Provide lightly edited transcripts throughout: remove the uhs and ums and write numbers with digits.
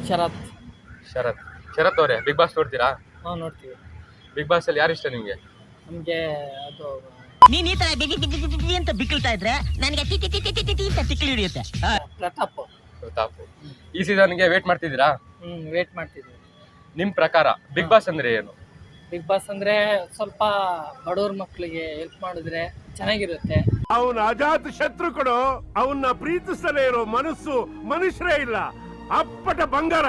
ಶರತ್. ಶರತ್. ಶರತ್ ಅವರೇ, big boss ನೋಡ್ತೀರಾ? ನಾವು ನೋಡ್ತೀವಿ. ಬಿಗ್ ಬಾಸ್ ಅಲ್ಲಿ ಯಾರು ಇಷ್ಟ ನಿಮ್ಗೆ? ನಮಗೆ ಅದು ನೀನ್ ಈ ತರ ಅಂತ ಬಿಕ್ಕಳ್ತಾ ಇದ್ರೆ ನನಗೆ ಅಂತ ತಿಕ್ಕಲಿ ಹಿಡಿಯುತ್ತೆ. ಪ್ರತಾಪ್. ಪ್ರತಾಪ್. ಈ ಸೀಸನ್ಗೆ ವೇಟ್ ಮಾಡ್ತಿದ್ದೀರಾ? ವೇಟ್ ಮಾಡ್ತಿದ್ವಿ. ನಿಮ್ ಪ್ರಕಾರ ಬಿಗ್ ಬಾಸ್ ಅಂದ್ರೆ ಏನು? ಬಿಗ್ ಬಾಸ್ ಅಂದ್ರೆ ಸ್ವಲ್ಪ ಬಡವ್ರ ಮಕ್ಕಳಿಗೆ ಹೆಲ್ಪ್ ಮಾಡಿದ್ರೆ ಚೆನ್ನಾಗಿರುತ್ತೆ. ಅವನ ಅಜಾತ ಶತ್ರು ಕಣೋ, ಅವನ್ನ ಪ್ರೀತಿಸದೇ ಇರೋ ಮನಸ್ಸು ಮನುಷ್ಯರೇ ಇಲ್ಲ. ಅಪ್ಪಟ ಬಂಗಾರ.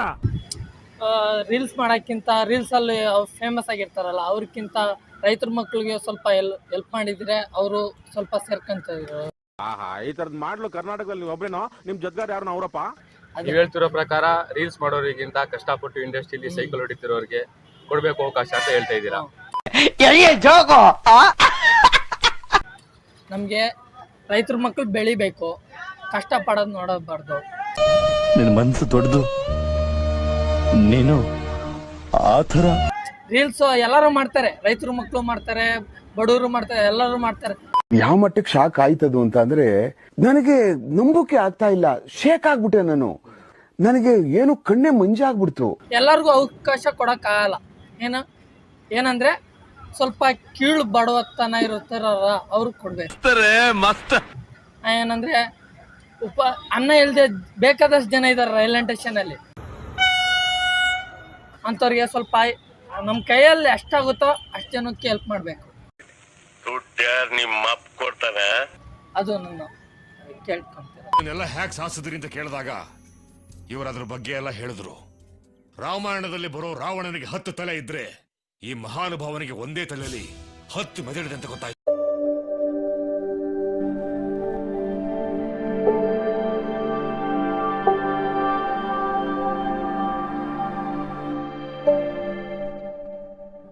ರೀಲ್ಸ್ ಮಾಡೋಕ್ಕಿಂತ ರೀಲ್ಸಲ್ಲಿ ಅವ್ರು ಫೇಮಸ್ ಆಗಿರ್ತಾರಲ್ಲ, ಅವ್ರಿಗಿಂತ ರೈತರ ಮಕ್ಕಳಿಗೆ ಸ್ವಲ್ಪ ಹೆಲ್ಪ್ ಮಾಡಿದ್ರೆ ಅವರು ಸ್ವಲ್ಪ ಸೇರ್ಕೊಂತಾರೆ. ಈ ತರದ್ ಮಾಡ್ಲು ಕರ್ನಾಟಕದಲ್ಲಿ ನೀವು ಒಬ್ರೇನೋ, ನಿಮ್ ಜೊತೆಗಾರ ಯಾರು ಅವರಪ್ಪ? ನೀವ್ ಹೇಳ್ತಿರೋ ಪ್ರಕಾರ ರೀಲ್ಸ್ ಮಾಡೋರಿಗಿಂತ ಕಷ್ಟಪಟ್ಟು ಇಂಡಸ್ಟ್ರಿಯಲ್ಲಿ ಸೈಕಲ್ ಹೊಡಿತಿರೋರಿಗೆ ಕೊಡ್ಬೇಕು ಅವಕಾಶ ಅಂತ ಹೇಳ್ತಾ ಇದ್ದೀರಾ? ನಮಗೆ ರೈತರ ಮಕ್ಕಳು ಬೆಳಿಬೇಕು, ಕಷ್ಟ ಪಡೋದು ನೋಡಬಾರ್ದು. ನಿನ್ನ ಮನಸ್ಸು ದೊಡ್ಡದು, ನೀನು ಆ ಥರ. ರೀಲ್ಸ್ ಎಲ್ಲರೂ ಮಾಡ್ತಾರೆ, ರೈತರ ಮಕ್ಕಳು ಮಾಡ್ತಾರೆ, ಬಡವರು ಮಾಡ್ತಾರೆ, ಎಲ್ಲರೂ ಮಾಡ್ತಾರೆ. ಯಾವ ಮಟ್ಟಕ್ಕೆ ಶಾಕ್ ಆಯ್ತದು ಅಂತ ಅಂದ್ರೆ ನನಗೆ ನಂಬೋಕೆ ಆಗ್ತಾ ಇಲ್ಲ. ಶೇಕ್ ಆಗ್ಬಿಟ್ಟೆ ನಾನು. ನನಗೆ ಏನು ಕಣ್ಣೆ ಮಂಜಾಗ್ಬಿಡ್ತು. ಎಲ್ಲರಿಗೂ ಅವಕಾಶ ಕೊಡಕ್ಕಾಗಲ್ಲ. ಏನಂದ್ರೆ ಸ್ವಲ್ಪ ಕೀಳು ಬಡವತನ ಇರುತ್ತಾರಲ್ಲ ಅವ್ರಿಗೆ ಕೊಡ್ಬೇಕು. ಏನಂದ್ರೆ ಅನ್ನ ಇಲ್ದೆ ಬೇಕಾದಷ್ಟು ಜನ ಇದಾರೆ ರೈಲ್ವೆ ಸ್ಟೇಷನ್ ಅಲ್ಲಿ. ಅಂಥವ್ರಿಗೆ ಸ್ವಲ್ಪ ನಮ್ಮ ಕೈಯಲ್ಲಿ ಎಷ್ಟಾಗುತ್ತೋ ಅಷ್ಟು ಜನಕ್ಕೆ ಹೆಲ್ಪ್ ಮಾಡಬೇಕು. ಅದು ನನ್ನ ಕೇಳ್ಕೊಂತೀನಿ. ಇದನ್ನೆಲ್ಲ ಹ್ಯಾಕ್ ಸಾಧಿಸಿದ್ರಿ ಅಂತ ಕೇಳಿದಾಗ ಇವರು ಅದ್ರ ಬಗ್ಗೆ ಎಲ್ಲ ಹೇಳಿದ್ರು. ರಾಮಾಯಣದಲ್ಲಿ ಬರೋ ರಾವಣನಿಗೆ 10 ತಲೆ ಇದ್ರೆ ಈ ಮಹಾನುಭಾವನಿಗೆ ಒಂದೇ ತಲೆಯಲ್ಲಿ 10 ಮೆದುಳಿದೆ ಅಂತ ಗೊತ್ತಾಯ್ತು.